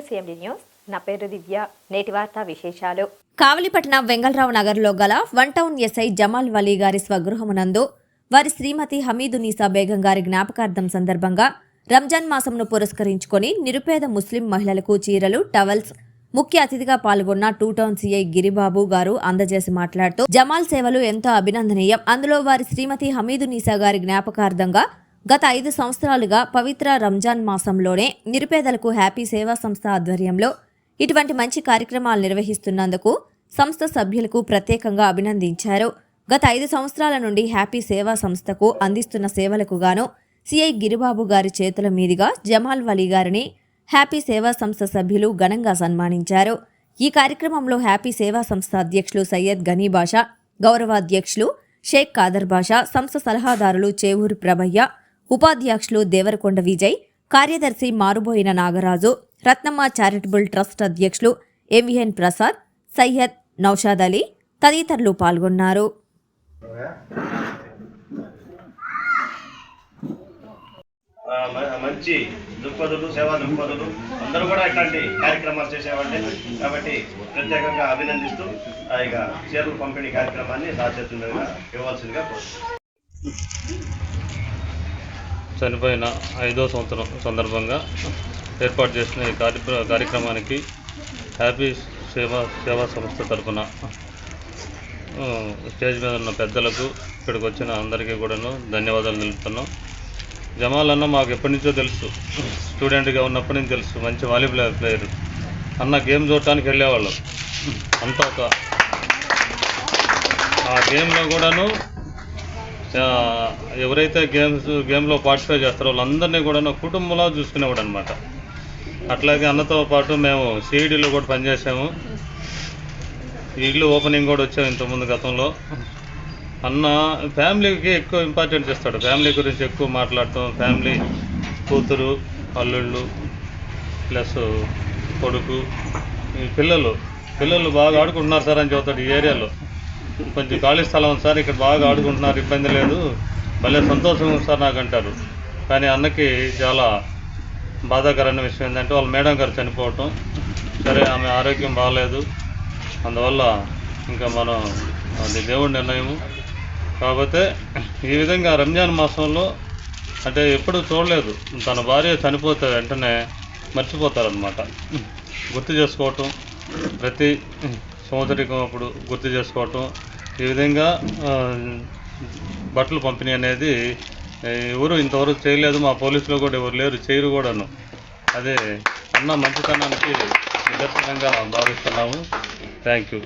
CMD news. నా పేరు దివ్య. నేటి వార్తా విశేషాలు. కావలిపట్నం వెంగళరావు నగర్లో గల one town SI Jamal Vali గారి స్వగృహమునందు వారి శ్రీమతి హమీదునీసా బేగం గారి జ్ఞాపకార్థం సందర్భంగా రంజాన్ మాసంను పురస్కరించుకొని నిరుపేద ముస్లిం మహిళలకు చీరలు, టవల్స్ ముఖ్య అతిథిగా పాల్గొన్న టూ టౌన్ సిఐ గిరిబాబు గారు అందజేసి మాట్లాడుతూ జమాల్ సేవలు ఎంతో అభినందనీయం. అందులో వారి శ్రీమతి హమీదునీసా గారి జ్ఞాపకార్థంగా గత 5 సంవత్సరాలుగా పవిత్ర రంజాన్ మాసంలోనే నిరుపేదలకు హ్యాపీ సేవా సంస్థ ఆధ్వర్యంలో ఇటువంటి మంచి కార్యక్రమాలు నిర్వహిస్తున్నందుకు సంస్థ సభ్యులకు ప్రత్యేకంగా అభినందించారు. గత 5 సంవత్సరాల నుండి హ్యాపీ సేవా సంస్థకు అందిస్తున్న సేవలకు గాను సిఐ గిరిబాబు గారి చేతుల మీదుగా జమాల్ వలీ గారిని హ్యాపీ సేవా సంస్థ సభ్యులు ఘనంగా సన్మానించారు. ఈ కార్యక్రమంలో హ్యాపీ సేవా సంస్థ అధ్యక్షులు సయ్యద్ గనీ బాషా, గౌరవాధ్యక్షులు షేక్ కాదర్ బాషా, సంస్థ సలహాదారులు చేవూరు ప్రభయ్య, ఉపాధ్యక్షులు దేవరకొండ విజయ్, కార్యదర్శి మారుబోయిన నాగరాజు, రత్నమ్మ చారిటబుల్ ట్రస్ట్ అధ్యక్షులు ఎంవిఎన్ ప్రసాద్, సయ్యద్ నౌషాద్ అలీ తదితరులు పాల్గొన్నారు. మంచి దృక్పథులు, సేవా దృక్పథులు అందరూ కూడా ఇట్లాంటి కార్యక్రమాలు చేసేవాళ్ళే కాబట్టి ప్రత్యేకంగా అభినందిస్తూ ఇక చీరల పంపిణీ కార్యక్రమాన్ని సాధ్యతగా ఇవ్వాల్సిందిగా కోరుతున్నాను. చనిపోయిన 5వ సంవత్సరం సందర్భంగా ఏర్పాటు చేసిన ఈ కార్యక్రమానికి హ్యాపీ సేవా సంస్థ తరఫున స్టేజ్ మీద ఉన్న పెద్దలకు, ఇక్కడికి వచ్చిన అందరికీ కూడాను ధన్యవాదాలు తెలుపుతున్నాం. జమాల్ అన్న మాకు ఎప్పటి నుంచో తెలుసు, స్టూడెంట్గా ఉన్నప్పటి నుంచి తెలుసు. మంచి వాలీబాల్ ప్లేయర్ అన్న. గేమ్ చూడటానికి వెళ్ళేవాళ్ళం అంతా. ఆ గేమ్లో కూడాను ఎవరైతే గేమ్లో పార్టిసిపేట్ చేస్తారో వాళ్ళందరినీ కూడా కుటుంబంలో చూసుకునేవాడు అనమాట. అట్లాగే అన్నతో పాటు మేము సిఈడిలో కూడా పనిచేసాము. ఇల్లు ఓపెనింగ్ కూడా వచ్చాము ఇంతకుముందు గతంలో. అన్న ఫ్యామిలీకి ఎక్కువ ఇంపార్టెన్స్ ఇస్తాడు. ఫ్యామిలీ గురించి ఎక్కువ మాట్లాడటం, ఫ్యామిలీ, కూతురు, అల్లుళ్ళు ప్లస్ కొడుకు, ఈ పిల్లలు బాగా ఆడుకుంటున్నారు సార్ అని చెబుతాడు. ఈ ఏరియాలో కొంచెం ఖాళీ స్థలం ఉంది సార్, ఇక్కడ బాగా ఆడుకుంటున్నారు, ఇబ్బంది లేదు, భలే సంతోషం సార్ నాకు అంటారు. కానీ అన్నకి చాలా బాధాకరమైన విషయం ఏంటంటే వాళ్ళ మేడం గారు చనిపోవటం. సరే, ఆమె ఆరోగ్యం బాగాలేదు, అందువల్ల ఇంకా మనం అది దేవుడి నిర్ణయము. కాకపోతే ఈ విధంగా రంజాన్ మాసంలో అంటే ఎప్పుడు చూడలేదు, తన భార్య చనిపోతే వెంటనే మర్చిపోతారనమాట. గుర్తు చేసుకోవటం, ప్రతి సంవత్సరం అప్పుడు గుర్తు చేసుకోవటం, ఈ విధంగా బట్టలు పంపిణీ అనేది ఎవరు ఇంతవరకు చేయలేదు. మా పోలీసులో కూడా ఎవరు లేరు, చేయరు కూడాను. అదే అన్న మంచితనానికి నిదర్శనంగా భావిస్తున్నాము. Thank you.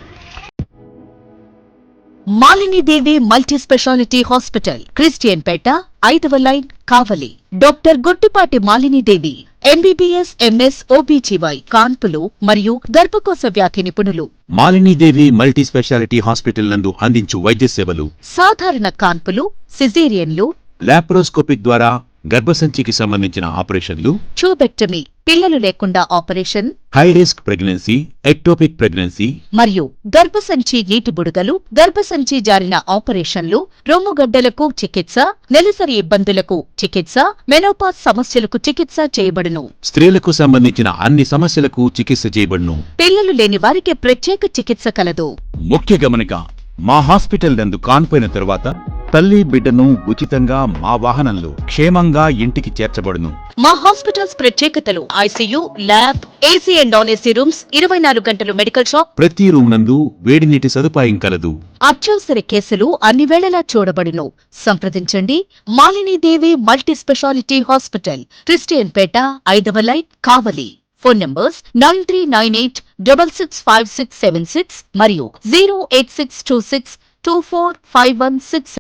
Malini Devi multi speciality hospital, Christianpet, 5వ line, Kavali. Doctor Guttipati Malini Devi MBBS, MS, OBGY కాన్పులు మరియు గర్భకోశ వ్యాధి నిపుణులు. మాలినీదేవి మల్టీ స్పెషాలిటీ హాస్పిటల్ నందు అందించు వైద్య సేవలు: సాధారణ కాన్పులు, సిజేరియన్లు, లాప్రోస్కోపిక్ ద్వారా గర్భసంచికి సంబంధించిన ఆపరేషన్లు, ట్యూబెక్టమీ, పిల్లలు లేకుండా operation, high risk pregnancy, ectopic pregnancy మరియు గర్భసంచి నీటి బుడగలు, గర్భసంచి జారిన ఆపరేషన్లు, రొమ్ముగడ్డలకు చికిత్స, నెలసరి ఇబ్బందులకు చికిత్స, మెనోపాజ్ సమస్యలకు చికిత్స చేయబడును. స్త్రీలకు సంబంధించిన అన్ని సమస్యలకు చికిత్స చేయబడును. పిల్లలు లేని వారికి ప్రత్యేక చికిత్స కలదు. ముఖ్య గమనిక: మా హాస్పిటల్ నందు కాన్పోయిన తరువాత తల్లి బిడ్డను ఉచితంగా మా వాహనంలో క్షేమంగా ఇంటికి చేర్చబడును. మా హాస్పిటల్స్ ప్రత్యేకతలు: ICU, lab, AC and non AC rooms, 24 గంటలు మెడికల్ షాప్, ప్రతి రూమ్ నందు వేడి నీటి సదుపాయం కలదు. అత్యవసర కేసులు అన్ని వేళలా చూడబడును. సంప్రదించండి. Malini Devi multi speciality hospital, Christianpet, 5వ లైన్, కావలి. ఫోన్ నంబర్స్ 9398665676 మరియు 08626245166.